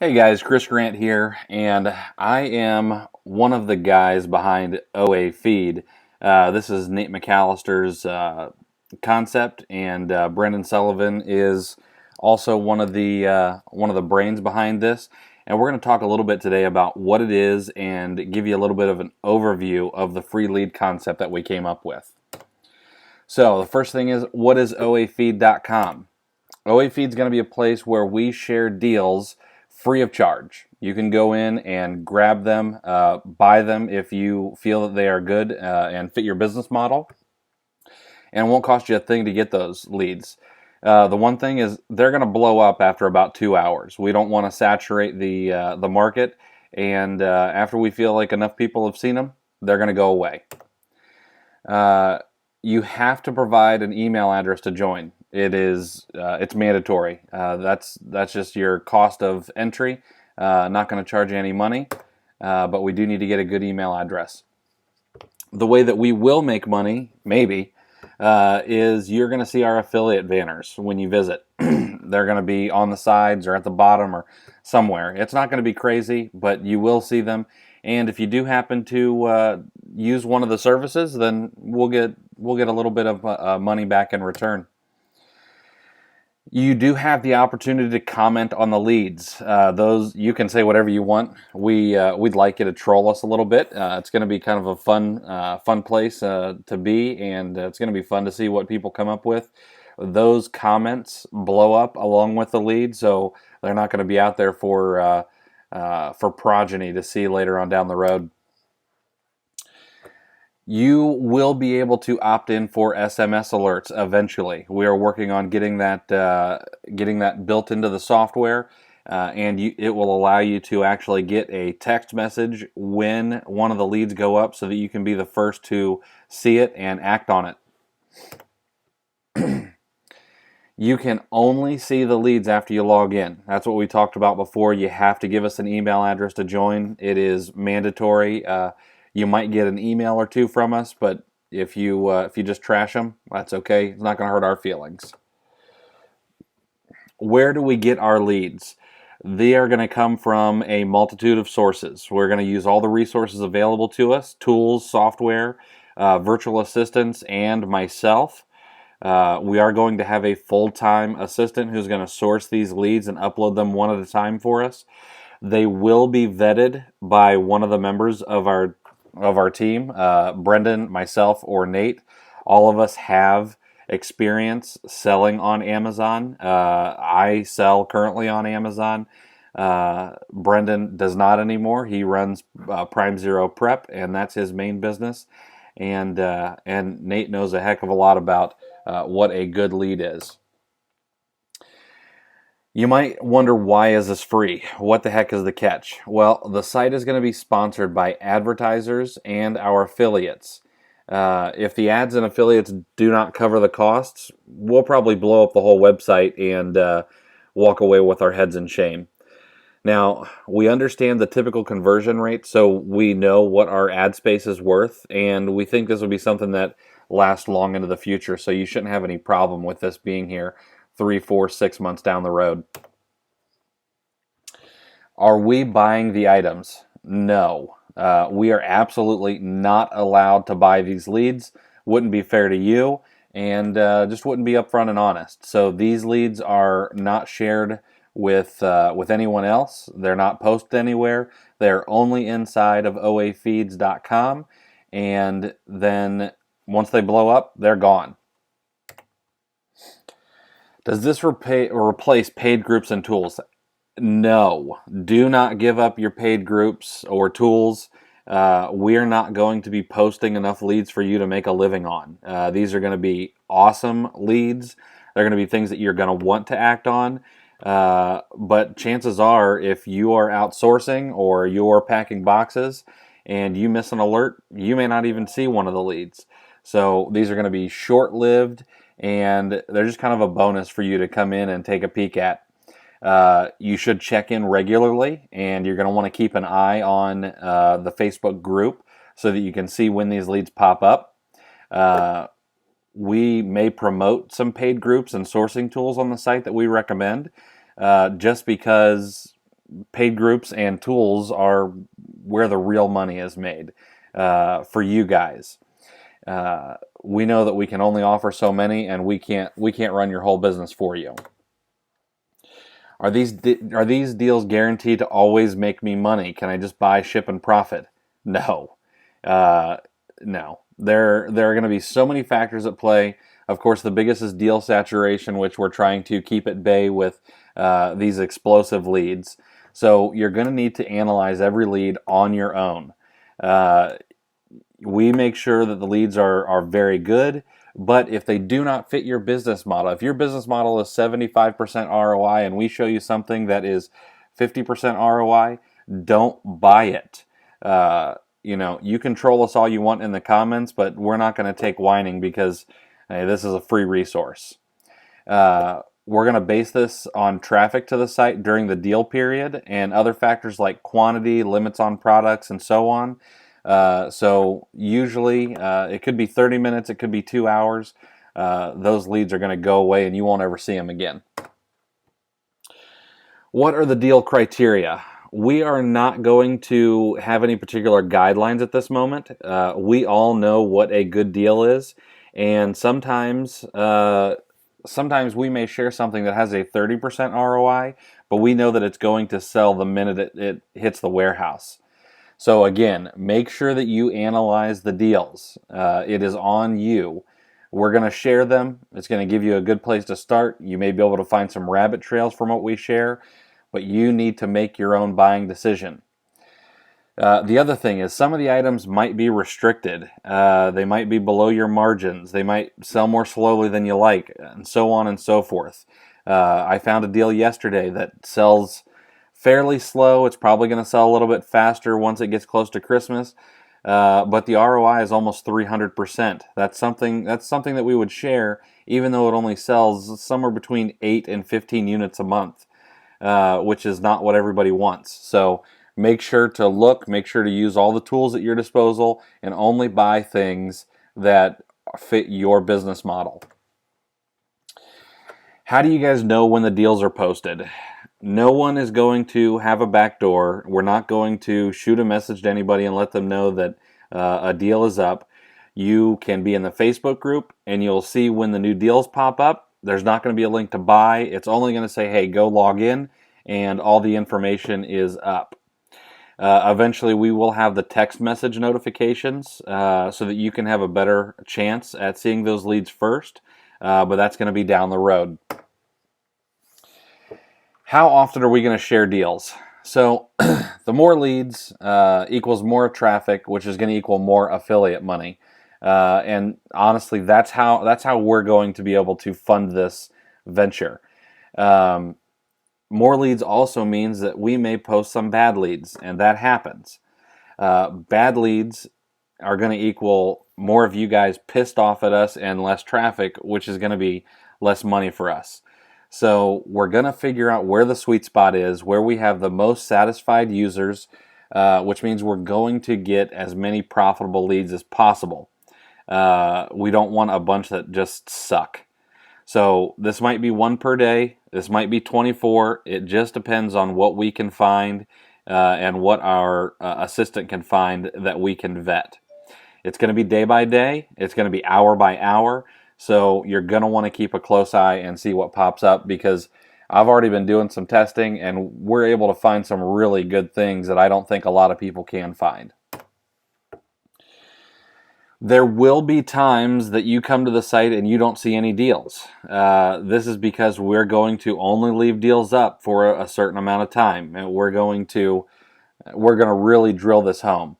Hey guys, Chris Grant here, and I am one of the guys behind OA Feed. This is Nate McAllister's concept, and Brendan Sullivan is also one of the brains behind this. And we're going to talk a little bit today about what it is and give you a little bit of an overview of the free lead concept that we came up with. So the first thing is, what is OAFeed.com? OA Feed is going to be a place where we share deals free of charge. You can go in and grab them, buy them if you feel that they are good and fit your business model, and it won't cost you a thing to get those leads. The one thing is they're going to blow up after about 2 hours. We don't want to saturate the market, and after we feel like enough people have seen them, they're going to go away. You have to provide an email address to join. It's mandatory. That's just your cost of entry. Not going to charge you any money, but we do need to get a good email address. The way that we will make money, maybe, is you're going to see our affiliate banners when you visit. They're going to be on the sides or at the bottom or somewhere. It's not going to be crazy, but you will see them. And if you do happen to use one of the services, then we'll get a little bit of money back in return. You do have the opportunity to comment on the leads. Those you can say whatever you want. We'd like you to troll us a little bit. It's going to be kind of a fun place to be, and it's going to be fun to see what people come up with. Those comments blow up along with the lead, so they're not going to be out there for progeny to see later on down the road. You will be able to opt in for SMS alerts eventually. We are working on getting that built into the software, and it will allow you to actually get a text message when one of the leads go up, so that you can be the first to see it and act on it. You can only see the leads after you log in. That's what we talked about before. You have to give us an email address to join. It is mandatory. You might get an email or two from us, but if you just trash them, that's okay. It's not going to hurt our feelings. Where do we get our leads? They are going to come from a multitude of sources. We're going to use all the resources available to us: tools, software, virtual assistants, and myself. We are going to have a full-time assistant who's going to source these leads and upload them one at a time for us. They will be vetted by one of the members of our team, Brendan, myself, or Nate. All of us have experience selling on Amazon. I sell currently on Amazon. Brendan does not anymore. He runs Prime Zero Prep, and that's his main business. And Nate knows a heck of a lot about what a good lead is. You might wonder, why is this free? What the heck is the catch? Well, the site is going to be sponsored by advertisers and our affiliates. If the ads and affiliates do not cover the costs, we'll probably blow up the whole website and walk away with our heads in shame. Now, we understand the typical conversion rate, so we know what our ad space is worth, and we think this will be something that lasts long into the future, so you shouldn't have any problem with this being here 3, 4, 6 months down the road. Are we buying the items? No. We are absolutely not allowed to buy these leads. Wouldn't be fair to you, and just wouldn't be upfront and honest. So these leads are not shared with anyone else. They're not posted anywhere. They're only inside of oafeeds.com, and then once they blow up, they're gone. Does this replace paid groups and tools? No. Do not give up your paid groups or tools. We're not going to be posting enough leads for you to make a living on. These are going to be awesome leads. They're going to be things that you're going to want to act on. But chances are, if you are outsourcing or you're packing boxes and you miss an alert, you may not even see one of the leads. So these are going to be short-lived, and they're just kind of a bonus for you to come in and take a peek at. You should check in regularly, and you're going to want to keep an eye on the Facebook group so that you can see when these leads pop up. We may promote some paid groups and sourcing tools on the site that we recommend, just because paid groups and tools are where the real money is made for you guys. We know that we can only offer so many, and we can't run your whole business for you. Are these deals guaranteed to always make me money? Can I just buy, ship, and profit? No, no. There are going to be so many factors at play. Of course, the biggest is deal saturation, which we're trying to keep at bay with these explosive leads. So you're going to need to analyze every lead on your own. We make sure that the leads are very good, but if they do not fit your business model, if your business model is 75% ROI and we show you something that is 50% ROI, don't buy it. You control us all you want in the comments, but we're not going to take whining because hey, this is a free resource. We're going to base this on traffic to the site during the deal period and other factors like quantity, limits on products, and so on. So usually it could be 30 minutes, it could be 2 hours. Those leads are going to go away and you won't ever see them again. What are the deal criteria? We are not going to have any particular guidelines at this moment. We all know what a good deal is, and sometimes we may share something that has a 30% ROI, but we know that it's going to sell the minute it hits the warehouse. So again, make sure that you analyze the deals. It is on you. We're going to share them. It's going to give you a good place to start. You may be able to find some rabbit trails from what we share, but you need to make your own buying decision. The other thing is some of the items might be restricted. They might be below your margins. They might sell more slowly than you like, and so on and so forth. I found a deal yesterday that sells fairly slow. It's probably going to sell a little bit faster once it gets close to Christmas. But the ROI is almost 300%. That's something that we would share, even though it only sells somewhere between 8 and 15 units a month, which is not what everybody wants. So make sure to make sure to use all the tools at your disposal, and only buy things that fit your business model. How do you guys know when the deals are posted? No one is going to have a backdoor. We're not going to shoot a message to anybody and let them know that a deal is up. You can be in the Facebook group and you'll see when the new deals pop up. There's not going to be a link to buy. It's only going to say, hey, go log in, and all the information is up. Eventually, we will have the text message notifications so that you can have a better chance at seeing those leads first, but that's going to be down the road. How often are we going to share deals? So the more leads equals more traffic, which is going to equal more affiliate money. And honestly, that's how we're going to be able to fund this venture. More leads also means that we may post some bad leads, and that happens. Bad leads are going to equal more of you guys pissed off at us and less traffic, which is going to be less money for us. So we're going to figure out where the sweet spot is, where we have the most satisfied users, which means we're going to get as many profitable leads as possible. We don't want a bunch that just suck. So this might be 1 per day. This might be 24. It just depends on what we can find and what our assistant can find that we can vet. It's going to be day by day. It's going to be hour by hour. So you're going to want to keep a close eye and see what pops up, because I've already been doing some testing and we're able to find some really good things that I don't think a lot of people can find. There will be times that you come to the site and you don't see any deals. This is because we're going to only leave deals up for a certain amount of time, and we're going to really drill this home.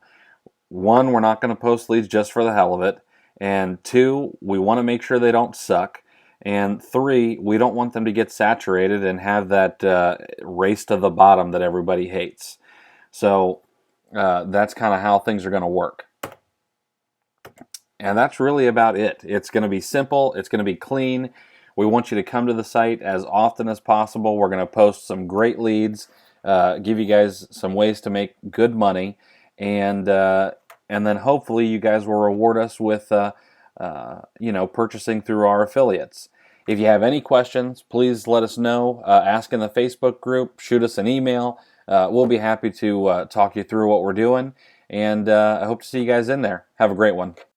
1, we're not going to post leads just for the hell of it. And 2, we want to make sure they don't suck. And 3, we don't want them to get saturated and have that race to the bottom that everybody hates. So that's kind of how things are going to work. And that's really about it. It's going to be simple. It's going to be clean. We want you to come to the site as often as possible. We're going to post some great leads, give you guys some ways to make good money, and then hopefully you guys will reward us with purchasing through our affiliates. If you have any questions, please let us know. Ask in the Facebook group, shoot us an email. we'll be happy to talk you through what we're doing, and I hope to see you guys in there. Have a great one.